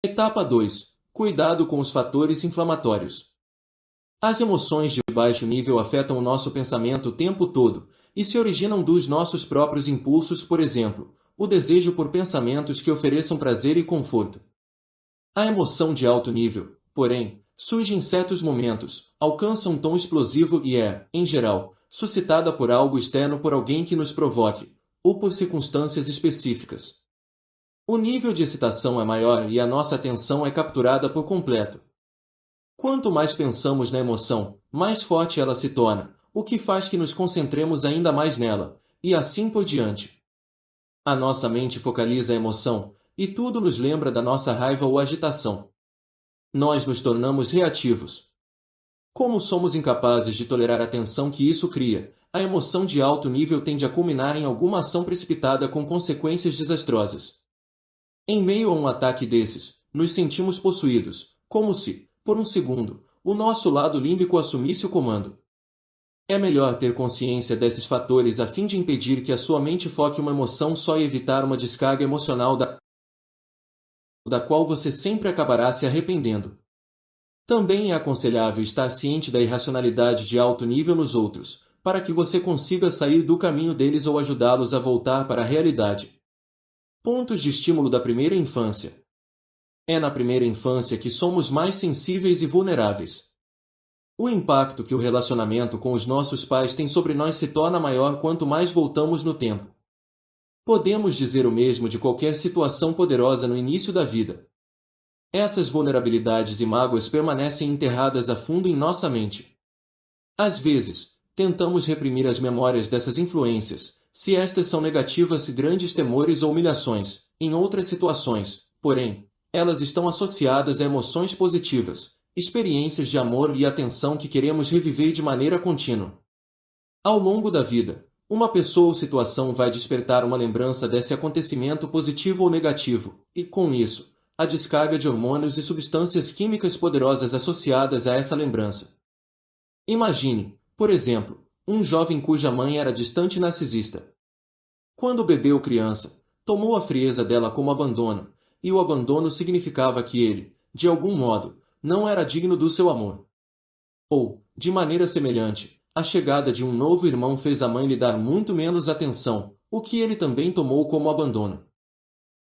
Etapa 2. Cuidado com os fatores inflamatórios. As emoções de baixo nível afetam o nosso pensamento o tempo todo e se originam dos nossos próprios impulsos, por exemplo, o desejo por pensamentos que ofereçam prazer e conforto. A emoção de alto nível, porém, surge em certos momentos, alcança um tom explosivo e é, em geral, suscitada por algo externo por alguém que nos provoque, ou por circunstâncias específicas. O nível de excitação é maior e a nossa atenção é capturada por completo. Quanto mais pensamos na emoção, mais forte ela se torna, o que faz que nos concentremos ainda mais nela, e assim por diante. A nossa mente focaliza a emoção, e tudo nos lembra da nossa raiva ou agitação. Nós nos tornamos reativos. Como somos incapazes de tolerar a tensão que isso cria, a emoção de alto nível tende a culminar em alguma ação precipitada com consequências desastrosas. Em meio a um ataque desses, nos sentimos possuídos, como se, por um segundo, o nosso lado límbico assumisse o comando. É melhor ter consciência desses fatores a fim de impedir que a sua mente foque uma emoção só e evitar uma descarga emocional da qual você sempre acabará se arrependendo. Também é aconselhável estar ciente da irracionalidade de alto nível nos outros, para que você consiga sair do caminho deles ou ajudá-los a voltar para a realidade. Pontos de estímulo da primeira infância. É na primeira infância que somos mais sensíveis e vulneráveis. O impacto que o relacionamento com os nossos pais tem sobre nós se torna maior quanto mais voltamos no tempo. Podemos dizer o mesmo de qualquer situação poderosa no início da vida. Essas vulnerabilidades e mágoas permanecem enterradas a fundo em nossa mente. Às vezes, tentamos reprimir as memórias dessas influências, se estas são negativas e grandes temores ou humilhações, em outras situações, porém, elas estão associadas a emoções positivas, experiências de amor e atenção que queremos reviver de maneira contínua. Ao longo da vida, uma pessoa ou situação vai despertar uma lembrança desse acontecimento positivo ou negativo, e, com isso, a descarga de hormônios e substâncias químicas poderosas associadas a essa lembrança. Imagine, por exemplo, um jovem cuja mãe era distante e narcisista. Quando bebê ou criança, tomou a frieza dela como abandono, e o abandono significava que ele, de algum modo, não era digno do seu amor. Ou, de maneira semelhante, a chegada de um novo irmão fez a mãe lhe dar muito menos atenção, o que ele também tomou como abandono.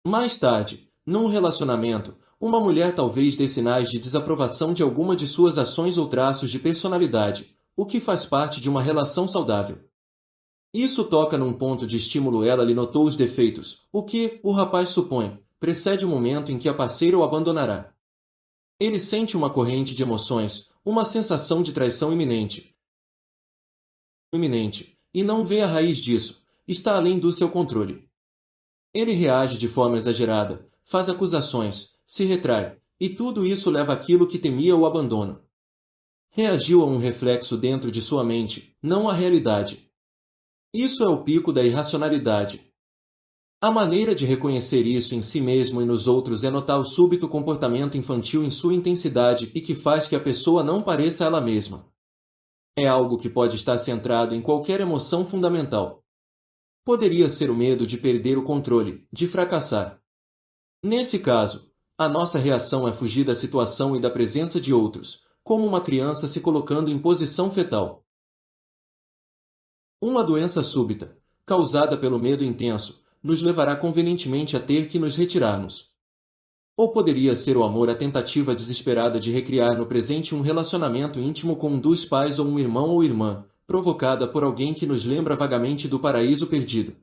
Mais tarde, num relacionamento, uma mulher talvez dê sinais de desaprovação de alguma de suas ações ou traços de personalidade, o que faz parte de uma relação saudável. Isso toca num ponto de estímulo. Ela lhe notou os defeitos, o que, o rapaz supõe, precede o momento em que a parceira o abandonará. Ele sente uma corrente de emoções, uma sensação de traição iminente, e não vê a raiz disso, está além do seu controle. Ele reage de forma exagerada, faz acusações, se retrai, e tudo isso leva àquilo que temia o abandono. Reagiu a um reflexo dentro de sua mente, não à realidade. Isso é o pico da irracionalidade. A maneira de reconhecer isso em si mesmo e nos outros é notar o súbito comportamento infantil em sua intensidade e que faz que a pessoa não pareça ela mesma. É algo que pode estar centrado em qualquer emoção fundamental. Poderia ser o medo de perder o controle, de fracassar. Nesse caso, a nossa reação é fugir da situação e da presença de outros, como uma criança se colocando em posição fetal. Uma doença súbita, causada pelo medo intenso, nos levará convenientemente a ter que nos retirarmos. Ou poderia ser o amor a tentativa desesperada de recriar no presente um relacionamento íntimo com um dos pais ou um irmão ou irmã, provocada por alguém que nos lembra vagamente do paraíso perdido.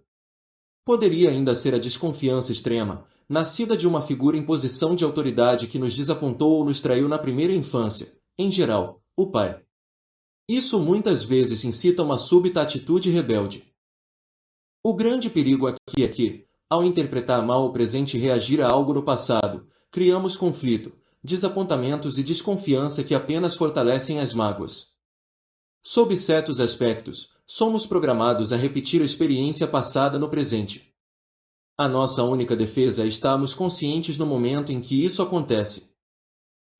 Poderia ainda ser a desconfiança extrema, nascida de uma figura em posição de autoridade que nos desapontou ou nos traiu na primeira infância, em geral, o pai. Isso muitas vezes incita uma súbita atitude rebelde. O grande perigo aqui é que, ao interpretar mal o presente e reagir a algo no passado, criamos conflito, desapontamentos e desconfiança que apenas fortalecem as mágoas. Sob certos aspectos, somos programados a repetir a experiência passada no presente. A nossa única defesa é estarmos conscientes no momento em que isso acontece.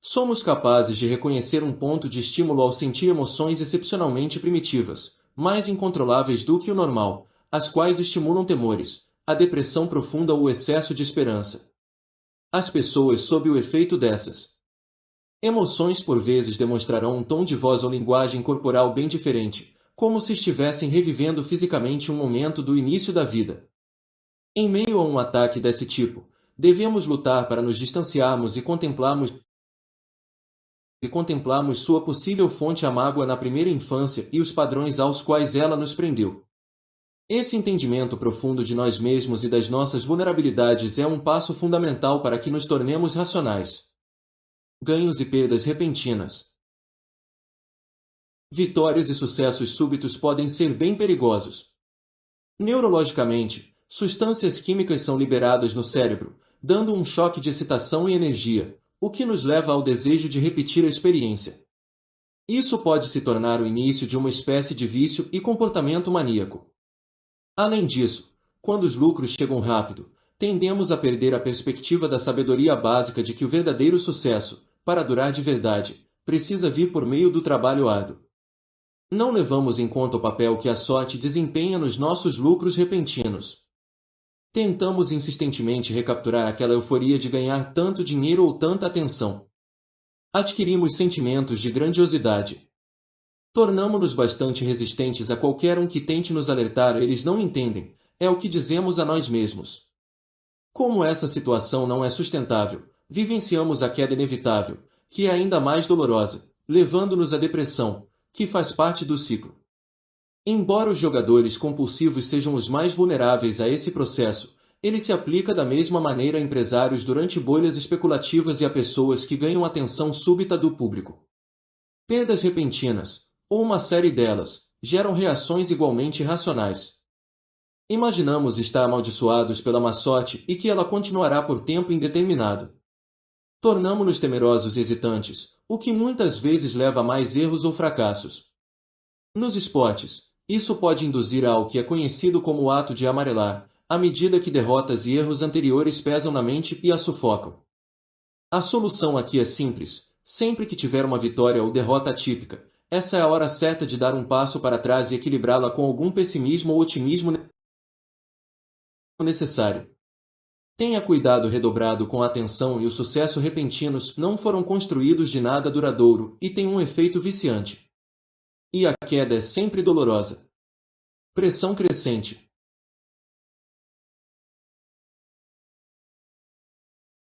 Somos capazes de reconhecer um ponto de estímulo ao sentir emoções excepcionalmente primitivas, mais incontroláveis do que o normal, as quais estimulam temores, a depressão profunda ou o excesso de esperança. as pessoas sob o efeito dessas emoções por vezes demonstrarão um tom de voz ou linguagem corporal bem diferente, como se estivessem revivendo fisicamente um momento do início da vida. Em meio a um ataque desse tipo, devemos lutar para nos distanciarmos e contemplarmos sua possível fonte à mágoa na primeira infância e os padrões aos quais ela nos prendeu. Esse entendimento profundo de nós mesmos e das nossas vulnerabilidades é um passo fundamental para que nos tornemos racionais. Ganhos e perdas repentinas. Vitórias e sucessos súbitos podem ser bem perigosos. Neurologicamente, substâncias químicas são liberadas no cérebro, dando um choque de excitação e energia, o que nos leva ao desejo de repetir a experiência. Isso pode se tornar o início de uma espécie de vício e comportamento maníaco. Além disso, quando os lucros chegam rápido, tendemos a perder a perspectiva da sabedoria básica de que o verdadeiro sucesso, para durar de verdade, precisa vir por meio do trabalho árduo. Não levamos em conta o papel que a sorte desempenha nos nossos lucros repentinos. Tentamos insistentemente recapturar aquela euforia de ganhar tanto dinheiro ou tanta atenção. Adquirimos sentimentos de grandiosidade. Tornamo-nos bastante resistentes a qualquer um que tente nos alertar. Eles não entendem, é o que dizemos a nós mesmos. Como essa situação não é sustentável, vivenciamos a queda inevitável, que é ainda mais dolorosa, levando-nos à depressão, que faz parte do ciclo. Embora os jogadores compulsivos sejam os mais vulneráveis a esse processo, ele se aplica da mesma maneira a empresários durante bolhas especulativas e a pessoas que ganham atenção súbita do público. Perdas repentinas, ou uma série delas, geram reações igualmente irracionais. Imaginamos estar amaldiçoados pela má sorte e que ela continuará por tempo indeterminado. Tornamo-nos temerosos e hesitantes, o que muitas vezes leva a mais erros ou fracassos. Nos esportes, isso pode induzir ao que é conhecido como o ato de amarelar, à medida que derrotas e erros anteriores pesam na mente e a sufocam. A solução aqui é simples: sempre que tiver uma vitória ou derrota atípica, essa é a hora certa de dar um passo para trás e equilibrá-la com algum pessimismo ou otimismo necessário. Tenha cuidado redobrado com a atenção e o sucesso repentinos não foram construídos de nada duradouro e têm um efeito viciante. E a queda é sempre dolorosa. Pressão crescente.